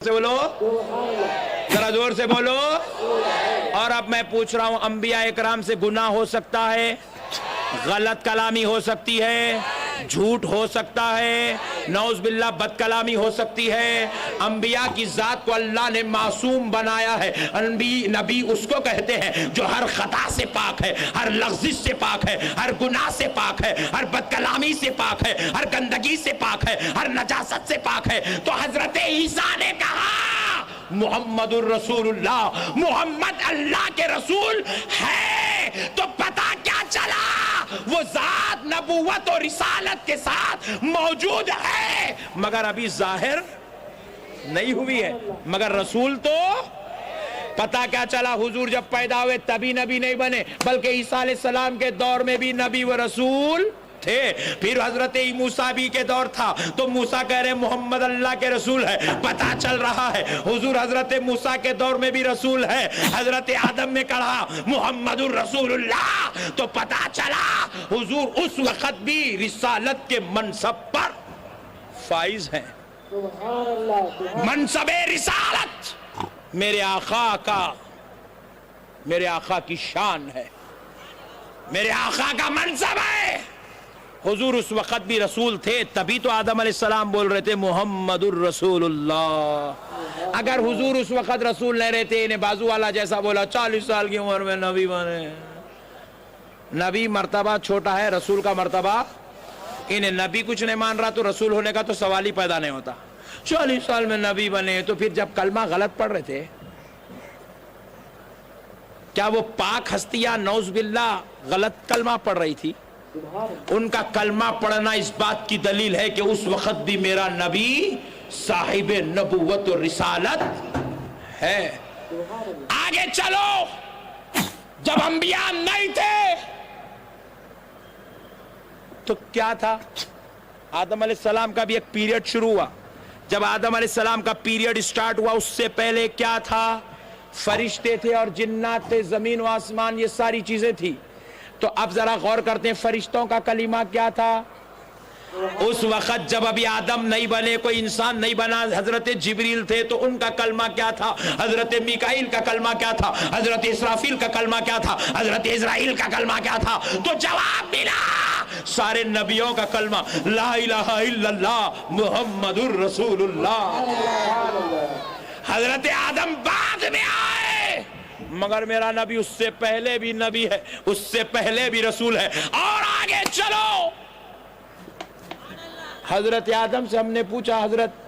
سے بولو ذرا زور سے بولو. اور اب میں پوچھ رہا ہوں انبیاء اکرام سے گناہ ہو سکتا ہے, غلط کلامی ہو سکتی ہے, جھوٹ ہو سکتا ہے, نعوذ باللہ بد کلامی ہو سکتی ہے. انبیاء کی ذات کو اللہ نے معصوم بنایا ہے. نبی اس کو کہتے ہیں جو ہر خطا سے پاک ہے, ہر لغزش سے پاک ہے, ہر گناہ سے پاک ہے, ہر بد کلامی سے پاک ہے, ہر گندگی سے پاک ہے, ہر نجاست سے پاک ہے. تو حضرت عیسیٰ نے کہا محمد الرسول اللہ, محمد اللہ کے رسول ہے. تو پتہ کیا چلا, وہ ذات نبوت اور رسالت کے ساتھ موجود ہے مگر ابھی ظاہر نہیں ہوئی ہے, مگر رسول تو پتہ کیا چلا. حضور جب پیدا ہوئے تبھی نبی نہیں بنے, بلکہ عیسیٰ علیہ السلام کے دور میں بھی نبی و رسول تھے. پھر حضرت موسیٰ بھی کے دور تھا تو موسیٰ کہہ رہے محمد اللہ کے رسول ہے, پتہ چل رہا ہے حضور حضرت موسیٰ کے دور میں بھی رسول ہے. حضرت آدم نے کہا محمد الرسول اللہ, تو پتہ چلا حضور اس وقت بھی رسالت کے منصب پر فائز ہیں. منصب رسالت میرے آقا کی شان ہے, میرے آقا کا منصب ہے. حضور اس وقت بھی رسول تھے, تبھی تو آدم علیہ السلام بول رہے تھے محمد الرسول اللہ. اگر حضور اس وقت رسول نہیں رہتے, انہیں بازو والا جیسا بولا 40 سال کی عمر میں نبی بنے. نبی مرتبہ چھوٹا ہے, رسول کا مرتبہ, انہیں نبی کچھ نہیں مان رہا تو رسول ہونے کا تو سوال ہی پیدا نہیں ہوتا. 40 سال میں نبی بنے, تو پھر جب کلمہ غلط پڑھ رہے تھے, کیا وہ پاک ہستیاں نعوذ باللہ غلط کلمہ پڑھ رہی تھی؟ ان کا کلمہ پڑھنا اس بات کی دلیل ہے کہ اس وقت بھی میرا نبی صاحب نبوت اور رسالت ہے. آگے چلو, جب انبیاء نہیں تھے تو کیا تھا؟ آدم علیہ السلام کا بھی ایک پیریڈ شروع ہوا. جب آدم علیہ السلام کا پیریڈ سٹارٹ ہوا, اس سے پہلے کیا تھا؟ فرشتے تھے اور جنات تھے, زمین و آسمان, یہ ساری چیزیں تھی. تو اب ذرا غور کرتے ہیں فرشتوں کا کلمہ کیا تھا اس وقت جب ابھی آدم نہیں بنے, کوئی انسان نہیں بنا. حضرت جبریل تھے تو ان کا کلمہ کیا تھا, حضرت میکائیل کا کلمہ کیا تھا, حضرت اسرافیل کا کلمہ کیا تھا, حضرت اسرائیل کا کلمہ کیا تھا. تو جواب ملا سارے نبیوں کا کلمہ لا الہ الا اللہ محمد الرسول اللہ. حضرت آدم بعد میں آئے, مگر میرا نبی اس سے پہلے بھی نبی ہے, اس سے پہلے بھی رسول ہے. اور آگے چلو, حضرت آدم سے ہم نے پوچھا حضرت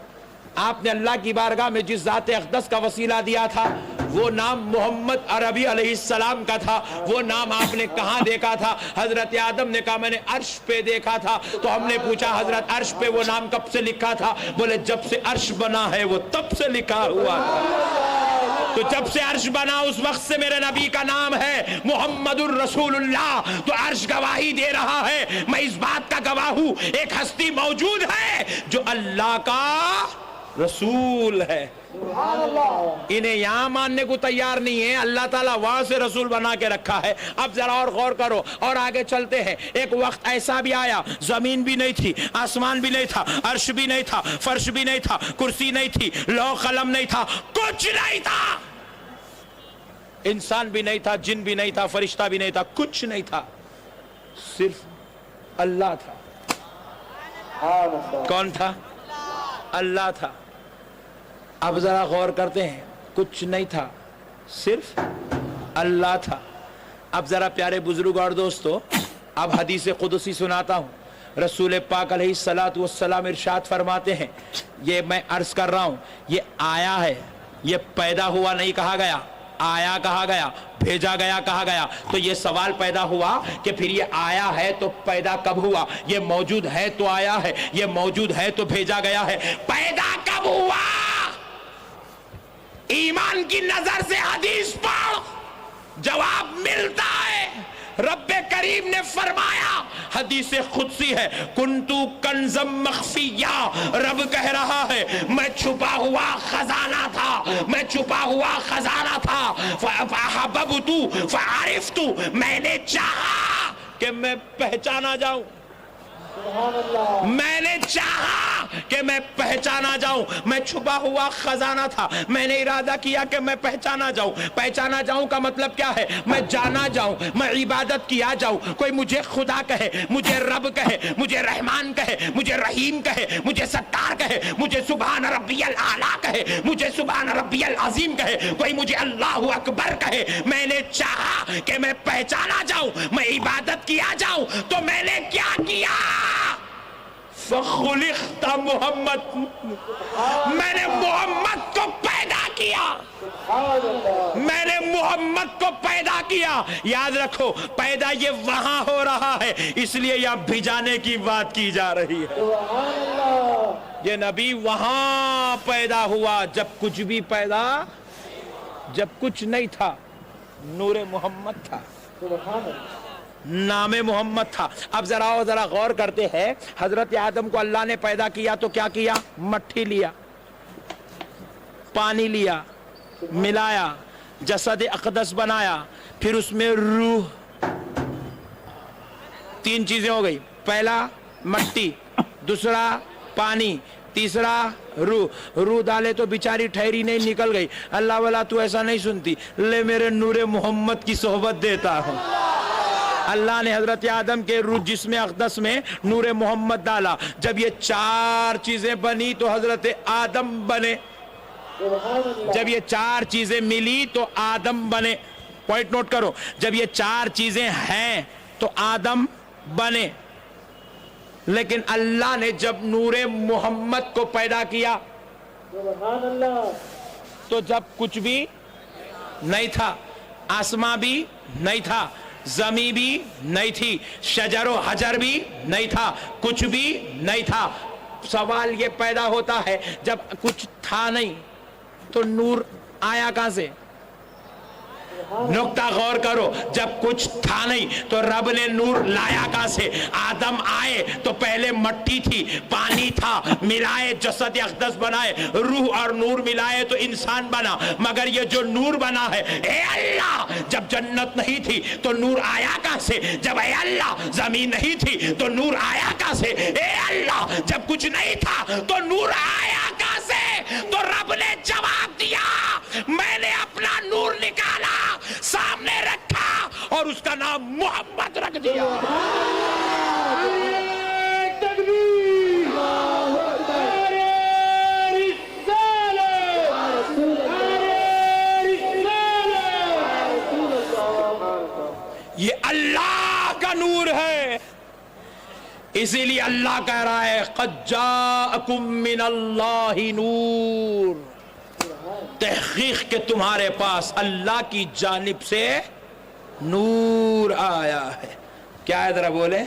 آپ نے اللہ کی بارگاہ میں جس ذات اقدس کا وسیلہ دیا تھا وہ نام محمد عربی علیہ السلام کا تھا, وہ نام آپ نے کہاں دیکھا تھا؟ حضرت آدم نے کہا میں نے عرش پہ دیکھا تھا. تو ہم نے پوچھا حضرت عرش پہ وہ نام کب سے لکھا تھا؟ بولے جب سے عرش بنا ہے وہ تب سے لکھا ہوا تھا. تو جب سے عرش بنا اس وقت سے میرے نبی کا نام ہے محمد الرسول اللہ. تو عرش گواہی دے رہا ہے, میں اس بات کا گواہ ہوں ایک ہستی موجود ہے جو اللہ کا رسول ہے. انہیں یہاں ماننے کو تیار نہیں ہے, اللہ تعالیٰ وہاں سے رسول بنا کے رکھا ہے. اب ذرا اور غور کرو اور آگے چلتے ہیں. ایک وقت ایسا بھی آیا زمین بھی نہیں تھی, آسمان بھی نہیں تھا, عرش بھی نہیں تھا, فرش بھی نہیں تھا, کرسی نہیں تھی, لوح قلم نہیں تھا, کچھ نہیں تھا. انسان بھی نہیں تھا, جن بھی نہیں تھا, فرشتہ بھی نہیں تھا, کچھ نہیں تھا, صرف اللہ تھا. کون تھا؟ اللہ تھا. اب ذرا غور کرتے ہیں, کچھ نہیں تھا, صرف اللہ تھا. اب ذرا پیارے بزرگ اور دوستو, اب حدیث قدسی سناتا ہوں. رسول پاک علیہ السلام ارشاد فرماتے ہیں, یہ میں عرض کر رہا ہوں, یہ آیا ہے, یہ پیدا ہوا نہیں کہا گیا, آیا کہا گیا, بھیجا گیا کہا گیا. تو یہ سوال پیدا ہوا کہ پھر یہ آیا ہے تو پیدا کب ہوا؟ یہ موجود ہے تو آیا ہے, یہ موجود ہے تو بھیجا گیا ہے, پیدا کب ہوا؟ ایمان کی نظر سے حدیث پڑھ, جواب ملتا ہے. رب کریم نے فرمایا, حدیث قدسی ہے, کنتو کنزم مخفیہ, رب کہہ رہا ہے میں چھپا ہوا خزانہ تھا, میں چھپا ہوا خزانہ تھا. فَأَحْبَبْتُ فَعَرِفْتُ, میں نے چاہا کہ میں پہچانا جاؤں. میں نے چاہا کہ میں پہچانا جاؤں. میں چھپا ہوا خزانہ تھا, میں نے ارادہ کیا کہ میں پہچانا جاؤں. پہچانا جاؤں کا مطلب کیا ہے؟ میں جانا جاؤں, میں عبادت کیا جاؤں. کوئی مجھے خدا کہے, مجھے رب کہے, مجھے رحمان کہے, مجھے رحیم کہے, مجھے ستار کہے, مجھے سبحان ربی الاعلیٰ کہے, مجھے سبحان ربی العظیم کہے, کوئی مجھے اللہ اکبر کہے. میں نے چاہا کہ میں پہچانا جاؤں, میں عبادت کیا جاؤں. تو میں نے کیا کیا؟ فخلقت محمد, میں نے محمد کو پیدا کیا. میں نے محمد کو پیدا کیا. یاد رکھو, پیدا یہ وہاں ہو رہا ہے, اس لیے یہاں بھجانے کی بات کی جا رہی ہے. یہ نبی وہاں پیدا ہوا جب کچھ بھی پیدا, جب کچھ نہیں تھا. نور محمد تھا, نام محمد تھا. اب ذرا غور کرتے ہیں, حضرت آدم کو اللہ نے پیدا کیا تو کیا کیا؟ مٹی لیا, پانی لیا, ملایا, جسد اقدس بنایا, پھر اس میں روح. 3 چیزیں ہو گئی. پہلا مٹی, دوسرا پانی, تیسرا روح. روح ڈالے تو بیچاری ٹھہری نہیں, نکل گئی. اللہ والا تو ایسا نہیں سنتی, لے میرے نور محمد کی صحبت دیتا ہوں. اللہ نے حضرت آدم کے روح جسم اقدس میں نور محمد ڈالا. جب یہ 4 چیزیں بنی تو حضرت آدم بنے. جب یہ 4 چیزیں ملی تو آدم بنے. پوائنٹ نوٹ کرو, جب یہ 4 چیزیں ہیں تو آدم بنے. لیکن اللہ نے جب نور محمد کو پیدا کیا تو جب کچھ بھی نہیں تھا, آسمان بھی نہیں تھا, زمین بھی نہیں تھی, شجر و حجر بھی نہیں تھا, کچھ بھی نہیں تھا. سوال یہ پیدا ہوتا ہے, جب کچھ تھا نہیں تو نور آیا کہاں سے؟ نقطہ غور کرو, جب کچھ تھا نہیں تو رب نے نور لایا کہاں سے؟ آدم آئے تو پہلے مٹی تھی, پانی تھا, ملائے جسد اقدس بنائے, روح اور نور ملائے تو انسان بنا. مگر یہ جو نور بنا ہے, اے اللہ, جب جنت نہیں تھی تو نور آیا کہاں سے؟ جب اے اللہ زمین نہیں تھی تو نور آیا کہاں سے؟ اے اللہ جب کچھ نہیں تھا تو نور آیا کہاں سے؟ تو رب نے جواب دیا, میں نے اپنا نور نکالا, سامنے رکھا اور اس کا نام محمد رکھ دیا. یہ اللہ کا نور ہے. اسی لیے اللہ کہہ رہا ہے, قد جاءکم من اللہ نور, تحقیق کہ تمہارے پاس اللہ کی جانب سے نور آیا ہے. کیا ہے ذرا بولے؟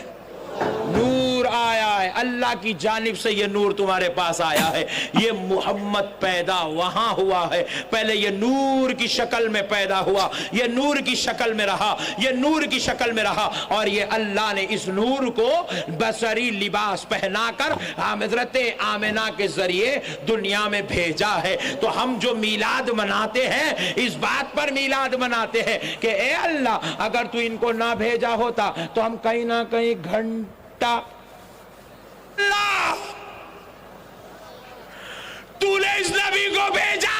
نور آیا ہے, اللہ کی جانب سے یہ نور تمہارے پاس آیا ہے. یہ محمد پیدا وہاں ہوا ہے, پہلے یہ نور کی شکل میں پیدا ہوا, یہ نور کی شکل میں رہا, یہ نور کی شکل میں رہا, اور یہ اللہ نے اس نور کو بصری لباس پہنا کر حضرت آمنہ کے ذریعے دنیا میں بھیجا ہے. تو ہم جو میلاد مناتے ہیں, اس بات پر میلاد مناتے ہیں کہ اے اللہ, اگر تو ان کو نہ بھیجا ہوتا تو ہم کہیں نہ کہیں گھنٹہ, اللہ تو نے اس نبی کو بھیجا,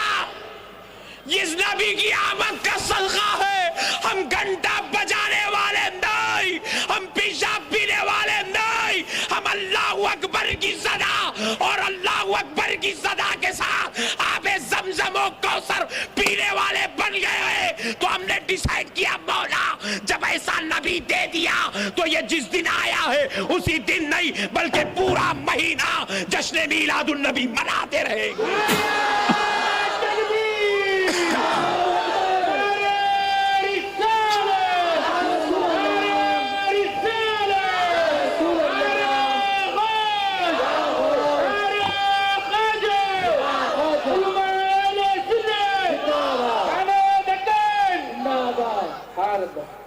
اس نبی کی آمد کا صدقہ ہے. ہم گھنٹہ بجانے والے نہیں, ہم پیشاب پینے والے نہیں, ہم اللہ اکبر کی صدا اور اللہ اکبر کی صدا کے ساتھ آب زمزم و کوثر پینے والے بن گئے ہیں. تو ہم نے ڈیسائیڈ کیا, مولا جب ایسا نبی دے دیا تو یہ جس دن آیا ہے اسی دن نہیں بلکہ پورا مہینہ جشن میلاد النبی مناتے رہیں گے.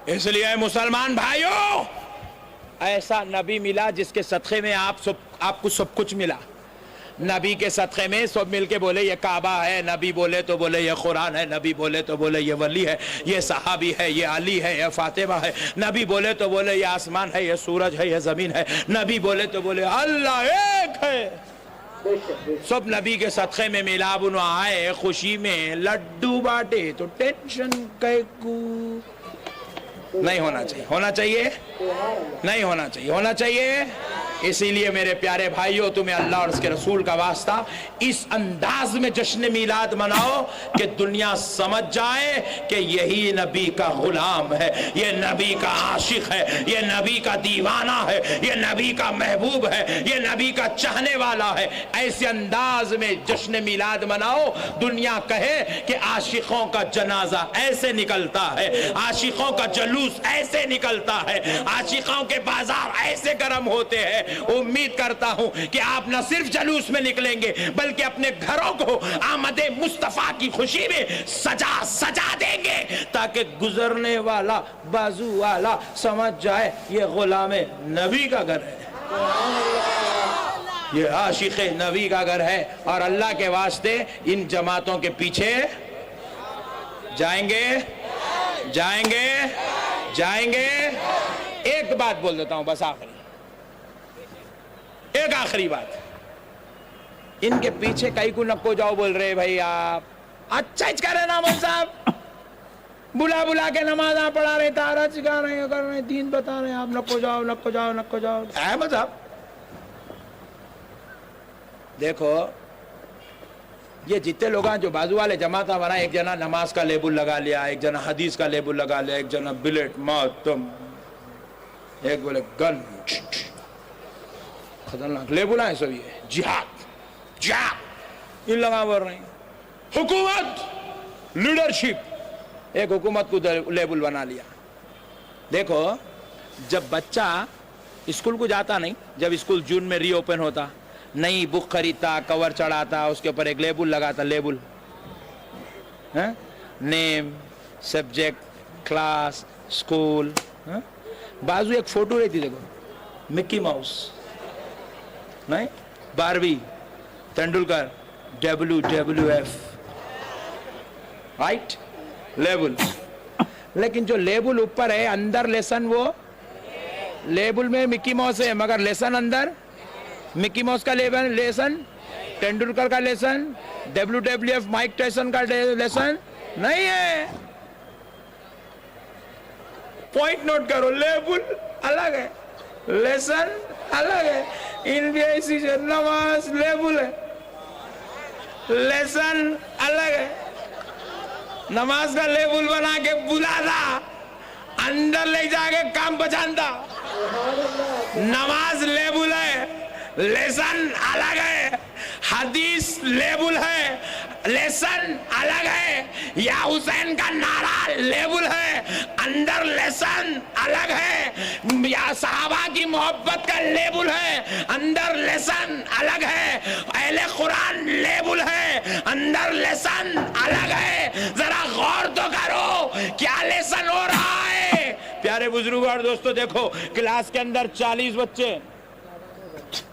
اس لیے مسلمان بھائیوں, ایسا نبی ملا جس کے صدقے میں آپ کو سب کچھ ملا. نبی کے صدقے میں سب مل کے بولے یہ کعبہ ہے، نبی بولے تو بولے یہ قرآن ہے، نبی بولے تو بولے یہ ولی ہے، یہ صحابی ہے، یہ علی ہے، یہ فاطمہ ہے، نبی بولے تو بولے یہ آسمان ہے، یہ سورج ہے، یہ زمین ہے، نبی بولے تو بولے اللہ ایک ہے. سب نبی کے صدقے میں ملا. انہوں آئے خوشی میں لڈو باٹے تو ٹینشن نہیں ہونا چاہیے. ہونا چاہیے نہیں ہونا چاہیے. ہونا چاہیے. اسی لیے میرے پیارے بھائیوں تمہیں اللہ اور اس کے رسول کا واسطہ اس انداز میں جشن میلاد مناؤ کہ دنیا سمجھ جائے کہ یہی نبی کا غلام ہے، یہ نبی کا عاشق ہے، یہ نبی کا دیوانہ ہے، یہ نبی کا محبوب ہے، یہ نبی کا چاہنے والا ہے. ایسے انداز میں جشن میلاد مناؤ دنیا کہے کہ عاشقوں کا جنازہ ایسے نکلتا ہے، عاشقوں کا جلوس ایسے نکلتا ہے، عاشقوں کے بازار ایسے گرم ہوتے ہیں. امید کرتا ہوں کہ آپ نہ صرف جلوس میں نکلیں گے بلکہ اپنے گھروں کو آمد مصطفیٰ کی خوشی میں سجا دیں گے تاکہ گزرنے والا بازو والا سمجھ جائے یہ غلام نبی کا گھر ہے، یہ عاشق نبی کا گھر ہے. اور اللہ کے واسطے ان جماعتوں کے پیچھے جائیں گے جائیں گے جائیں گے. ایک بات بول دیتا ہوں بس ایک آخری بات. ان کے پیچھے کئی کو نکو جاؤ بول رہے بھائی آپ اچھا ہی کر رہے نا مول صاحب، بلا بلا کے نماز پڑھا رہے تارا سکھا رہے ہیں، کر رہے ہیں، دین بتا رہے ہیں، آپ نکو جاؤ نکو جاؤ نکو جاؤ. ہے مذہب. دیکھو یہ جتنے لوگ ہیں جو بازو والے جماعت بنا، ایک جنا نماز کا لیبل لگا لیا، ایک جنا حدیث کا لیبل لگا لیا، ایک جنا بلیٹ ماتم، ایک بولے گن، خطرناک لیبل ہے سب. یہ جہاد ان لگا بول رہے ہیں. حکومت لیڈرشپ، ایک حکومت کو لیبل بنا لیا. دیکھو جب بچہ اسکول کو جاتا نہیں، جب اسکول جون میں ری اوپن ہوتا، نئی بک خریدتا، کور چڑھاتا، اس کے اوپر ایک لیبل لگاتا، لیبل نیم، سبجیکٹ، کلاس، اسکول. بازو ایک فوٹو رہتی، دیکھو مکی ماؤس، نہیں باروی، تندولکر، WWF، رائٹ لیبل. لیکن جو لیبل اوپر ہے اندر لیسن، وہ لیبل میں مکی ماؤس ہے مگر لیسن اندر مکی ماؤس کا لیسن، تندولکر کا لیسن، WWF مائک ٹائسن کا لیسن نہیں ہے. پوائنٹ نوٹ کرو، لیبل الگ ہے، لیسن الگ ہے. انڈیا اسی سے نماز لیبل ہے، لیسن الگ ہے. نماز کا لیبل بنا کے بلاتا، اندر لے جا کے کام بچانتا. نماز لیبل ہے، لیسن الگ ہے. حدیث لیبل ہے، لیسن الگ ہے. یا حسین کا نعرہ لیبل ہے، اندر لیسن الگ ہے. یا صحابہ کی محبت کا لیبل ہے، اندر لیسن الگ ہے. اہل قرآن لیبل ہے، اندر لیسن الگ ہے. ذرا غور تو کرو کیا لیسن ہو رہا ہے. پیارے بزرگوں اور دوستو دیکھو، کلاس کے اندر 40 بچے،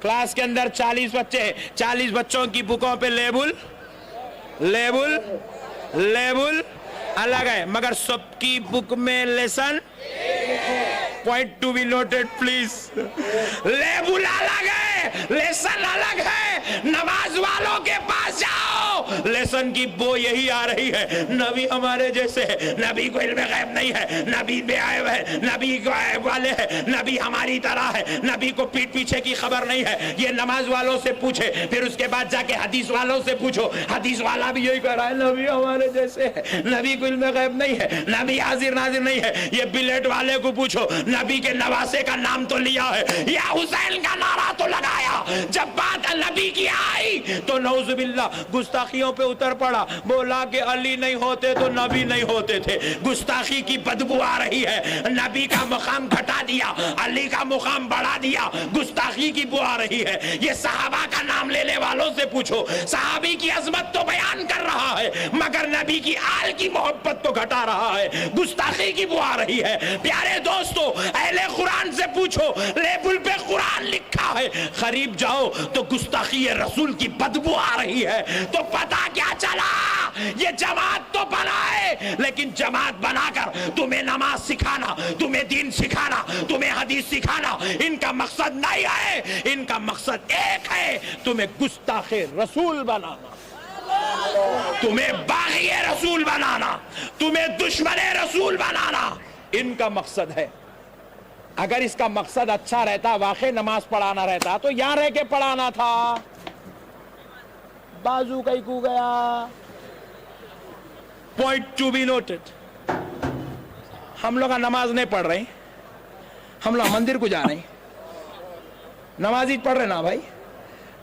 کلاس کے اندر 40 بچے، 40 بچوں کی بکوں پہ لیبل لیبل لیبل الگ ہے مگر سب کی بک میں lesson. Point to be noted please. Label الگ ہے، لیسن الگ ہے. نماز والوں کے پاس جاؤ، لیسن کی بو یہی آ رہی ہے، نبی ہمارے جیسے ہے، نبی کو علم غیب نہیں ہے، نبی بے عیب ہے، نبی کو عیب والے ہے، نبی ہماری طرح ہے، نبی کو پیٹ پیچھے کی خبر نہیں ہے. یہ نماز والوں سے پوچھے، پھر اس کے بعد جا کے حدیث والوں سے پوچھو، حدیث والا بھی یہی کہہ رہا ہے، نبی ہمارے جیسے ہے، نبی کو علم غیب نہیں ہے، نبی حاضر ناظر نہیں ہے. یہ بلیٹ والے کو پوچھو، نبی کے نواسے کا نام تو لیا ہے، یا حسین کا نعرہ تو لگایا. جب بات نبی کی آئی تو نعوذ باللہ گستاخیوں پہ اتر پڑا، بولا کہ علی نہیں ہوتے تو نبی نہیں ہوتے تھے. گستاخی کی بدبو آ رہی ہے، نبی کا مقام گھٹا دیا، علی کا مقام بڑھا دیا، گستاخی کی بو آ رہی ہے. یہ صحابہ کا نام لینے والوں سے پوچھو، صحابی کی عظمت تو بیان کر رہا ہے مگر نبی کی آل کی محبت کو گھٹا رہا ہے، گستاخی کی بو آ رہی ہے۔ پیارے دوستو، اہل قرآن سے پوچھو، لیبل پہ قرآن لکھا ہے، قریب جاؤ تو گستاخی رسول کی بدبو آ رہی ہے۔ تو پتا کیا چلا؟ یہ جماعت تو بنائے، لیکن جماعت بنا کر تمہیں نماز سکھانا، تمہیں دین سکھانا، تمہیں حدیث سکھانا ان کا مقصد نہیں ہے۔ ان کا مقصد ایک ہے، تمہیں گستاخ رسول بنانا، تمہیں باغی رسول بنانا، تمہیں دشمن رسول بنانا، ان کا مقصد ہے۔ اگر اس کا مقصد اچھا رہتا، واقعی نماز پڑھانا رہتا، تو یہاں رہ کے پڑھانا تھا۔ بازو کئی کو گیا۔ پوائنٹ ٹو بی نوٹڈ، ہم لوگ نماز نہیں پڑھ رہے، ہم لوگ مندر کو جا رہے ہیں۔ نمازی پڑھ رہے نا بھائی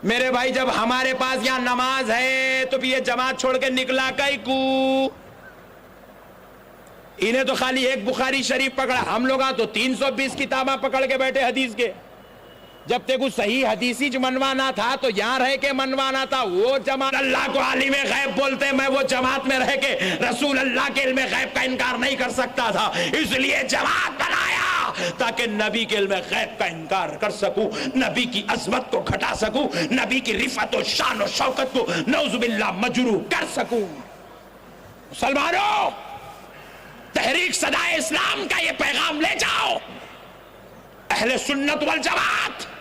میرے بھائی، جب ہمارے پاس یہاں نماز ہے تو یہ جماعت چھوڑ کے نکلا کئی کو؟ انہیں تو خالی ایک بخاری شریف پکڑا، ہم لوگ تو 320 کتاباں پکڑ کے بیٹھے حدیث کے۔ جب تے کو صحیح حدیثی منوانا تھا تو یہاں رہ کے منوانا تھا۔ وہ جماعت اللہ کو عالم غیب بولتے، میں وہ جماعت میں رہ کے رسول اللہ کے علم غیب کا انکار نہیں کر سکتا تھا، اس لیے جماعت بنایا تاکہ نبی کے علم غیب کا انکار کر سکوں، نبی کی عظمت کو گھٹا سکوں، نبی کی رفعت و شان و شوکت کو نعوذ باللہ مجروح کر سکوں۔ مسلمانوں، تحریک صدائے اسلام کا یہ پیغام لے جاؤ، اہل سنت والجماعت،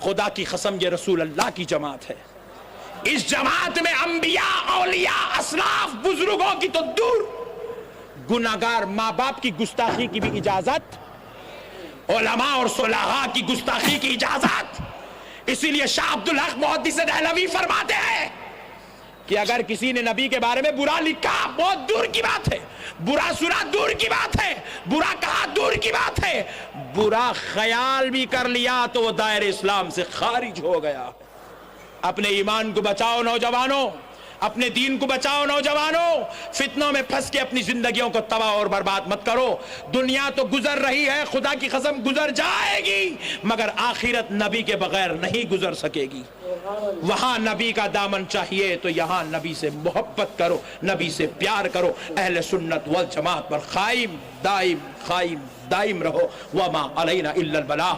خدا کی قسم یہ رسول اللہ کی جماعت ہے۔ اس جماعت میں انبیاء، اولیاء، اسلاف، بزرگوں کی تو دور، گناہگار ماں باپ کی گستاخی کی بھی اجازت، علماء اور صلحاء کی گستاخی کی اجازت۔ اسی لیے شاہ عبدالحق محدث دہلوی فرماتے ہیں کہ اگر کسی نے نبی کے بارے میں برا لکھا، بہت دور کی بات ہے، برا سنا دور کی بات ہے، برا کہا دور کی بات ہے، برا خیال بھی کر لیا تو وہ دائرہ اسلام سے خارج ہو گیا۔ اپنے ایمان کو بچاؤ نوجوانوں، اپنے دین کو بچاؤ نوجوانوں، فتنوں میں پھنس کے اپنی زندگیوں کو تباہ اور برباد مت کرو۔ دنیا تو گزر رہی ہے، خدا کی قسم گزر جائے گی، مگر آخرت نبی کے بغیر نہیں گزر سکے گی۔ وہاں نبی کا دامن چاہیے تو یہاں نبی سے محبت کرو، نبی سے پیار کرو، اہل سنت والجماعت پر قائم دائم رہو۔ وما علینا الا البلاغ۔